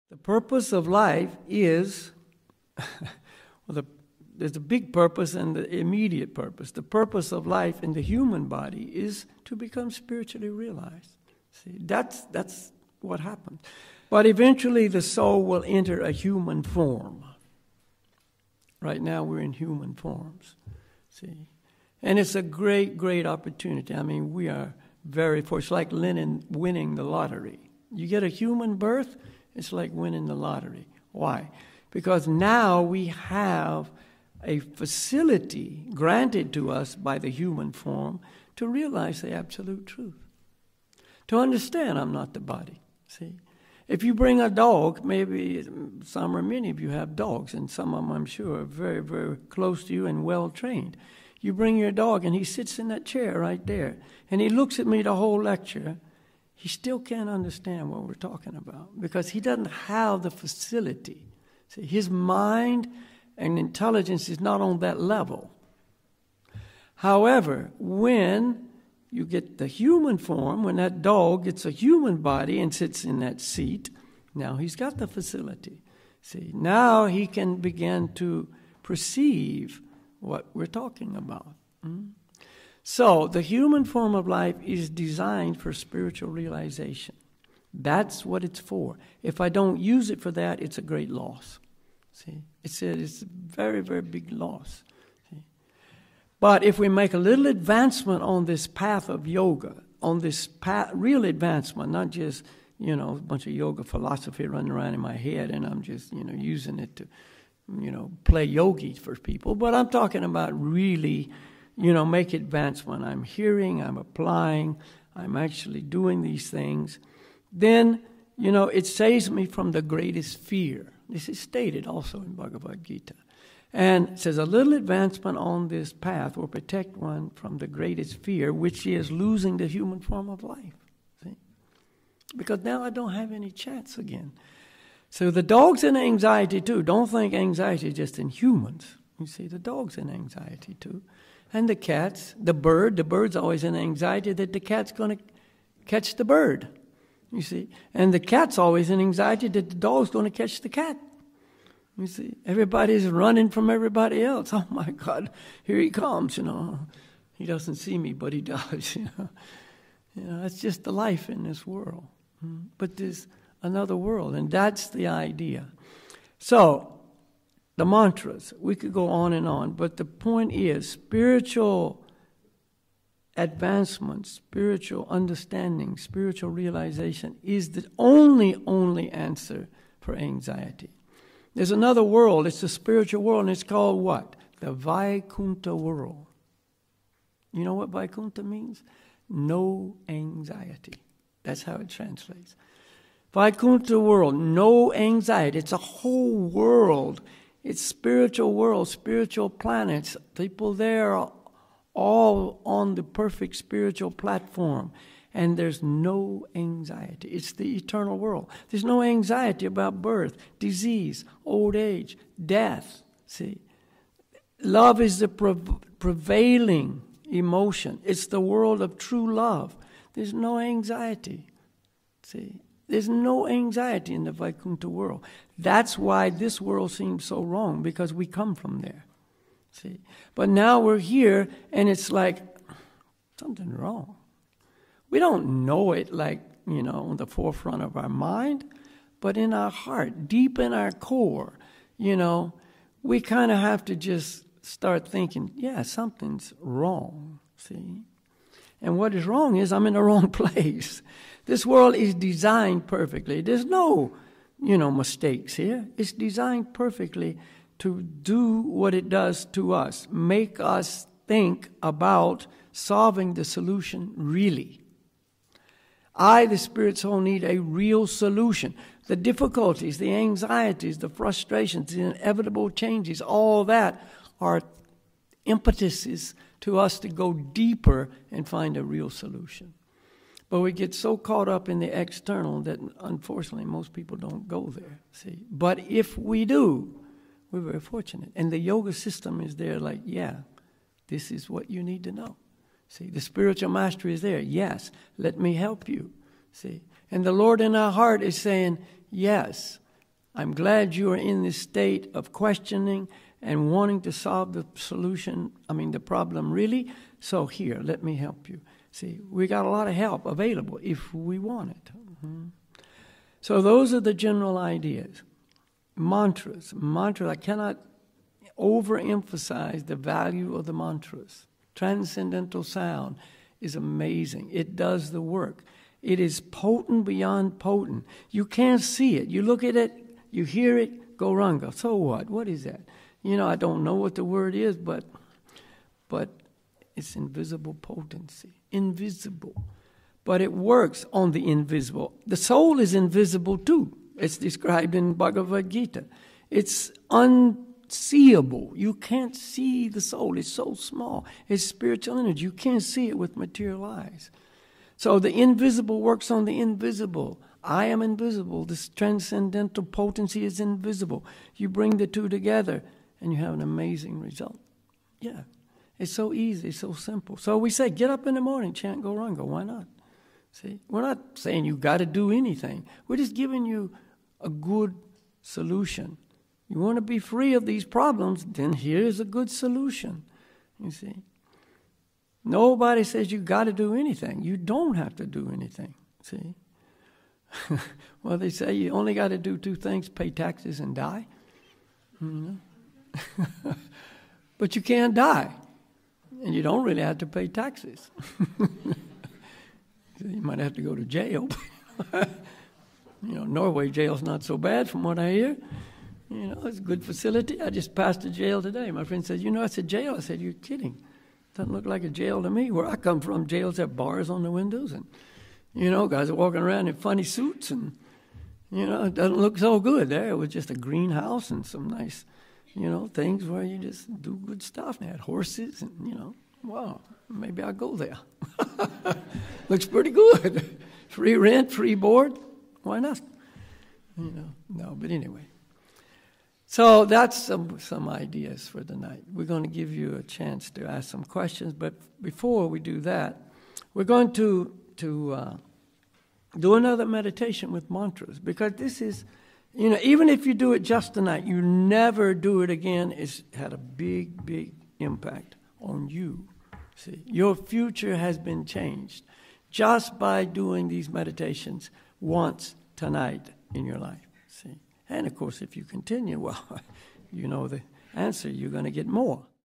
The purpose of life is, there's a big purpose and the immediate purpose. The purpose of life in the human body is to become spiritually realized. See, that's what happens. But eventually the soul will enter a human form. Right now we're in human forms. See, and it's a great, great opportunity. I mean, we are very fortunate. It's like winning the lottery. You get a human birth, it's like winning the lottery. Why? Because now we have a facility granted to us by the human form to realize the absolute truth. To understand I'm not the body. See? If you bring a dog, maybe some or many of you have dogs, and some of them I'm sure are very, very close to you and well trained. You bring your dog and he sits in that chair right there, and he looks at me the whole lecture. He still can't understand what we're talking about because he doesn't have the facility. See, his mind and intelligence is not on that level. However, when you get the human form, when that dog gets a human body and sits in that seat, now he's got the facility. See, now he can begin to perceive what we're talking about. So the human form of life is designed for spiritual realization. That's what it's for. If I don't use it for that, it's a great loss. See, it's a very, very big loss. See? But if we make a little advancement on this path of yoga, on this path, real advancement, not just, a bunch of yoga philosophy running around in my head and I'm just, using it to, play yogi for people. But I'm talking about really, make advancement. I'm hearing, I'm applying, I'm actually doing these things. Then, it saves me from the greatest fear. This is stated also in Bhagavad Gita. And it says a little advancement on this path will protect one from the greatest fear, which is losing the human form of life. See? Because now I don't have any chance again. So the dog's in anxiety too. Don't think anxiety is just in humans. You see, the dog's in anxiety too. And the cats, the bird's always in anxiety that the cat's going to catch the bird. You see, and the cat's always in anxiety that the dog's going to catch the cat. You see, everybody's running from everybody else. Oh my God, here he comes, He doesn't see me, but he does, That's just the life in this world. But there's another world, and that's the idea. So, the mantras, we could go on, but the point is spiritual advancement, spiritual understanding, spiritual realization is the only answer for anxiety. There's another world, it's the spiritual world, and it's called what? The Vaikuntha world. You know what Vaikuntha means? No anxiety. That's how it translates. Vaikuntha world, no anxiety. It's a whole world. It's spiritual world, spiritual planets. People there are all on the perfect spiritual platform. And there's no anxiety. It's the eternal world. There's no anxiety about birth, disease, old age, death. See, love is the prevailing emotion. It's the world of true love. There's no anxiety. See, there's no anxiety in the Vaikuntha world. That's why this world seems so wrong, because we come from there. See, but now we're here, and it's like something wrong. We don't know it like, on the forefront of our mind, but in our heart, deep in our core, we kind of have to just start thinking, yeah, something's wrong, see? And what is wrong is I'm in the wrong place. This world is designed perfectly. There's no, mistakes here. It's designed perfectly to do what it does to us, make us think about solving the solution really. I, the spirit soul, need a real solution. The difficulties, the anxieties, the frustrations, the inevitable changes, all that are impetuses to us to go deeper and find a real solution. But we get so caught up in the external that unfortunately most people don't go there. See, but if we do, we're very fortunate. And the yoga system is there like, yeah, this is what you need to know. See, the spiritual master is there. Yes, let me help you. See, and the Lord in our heart is saying, yes, I'm glad you are in this state of questioning and wanting to solve the the problem really. So here, let me help you. See, we got a lot of help available if we want it. Mm-hmm. So those are the general ideas. Mantras, I cannot overemphasize the value of the mantras. Transcendental sound is amazing. It does the work. It is potent beyond potent. You can't see it. You look at it, you hear it, Gauranga. So what? What is that? I don't know what the word is, but it's invisible potency. Invisible. But it works on the invisible. The soul is invisible too. It's described in Bhagavad Gita. It's unseeable. You can't see the soul. It's so small. It's spiritual energy. You can't see it with material eyes. So the invisible works on the invisible. I am invisible. This transcendental potency is invisible. You bring the two together and you have an amazing result. Yeah. It's so easy, so simple. So we say, get up in the morning, chant Gauranga. Why not? See, we're not saying you got to do anything. We're just giving you a good solution. You want to be free of these problems, then here's a good solution. You see. Nobody says you got to do anything. You don't have to do anything. See. Well, they say you only got to do two things: pay taxes and die. But you can't die, and you don't really have to pay taxes. You might have to go to jail. Norway jail's not so bad from what I hear. It's a good facility. I just passed a jail today. My friend said, it's a jail. I said, you're kidding. Doesn't look like a jail to me. Where I come from, jails have bars on the windows and, guys are walking around in funny suits and, it doesn't look so good there. It was just a greenhouse and some nice, things where you just do good stuff. They had horses and, wow, maybe I'll go there. Looks pretty good. Free rent, free board. Why not? No, but anyway. So that's some ideas for the night. We're going to give you a chance to ask some questions, but before we do that, we're going to do another meditation with mantras, because this is, even if you do it just tonight, you never do it again. It's had a big, big impact on you. See, your future has been changed just by doing these meditations once tonight in your life. See, and of course, if you continue, well, the answer, you're going to get more.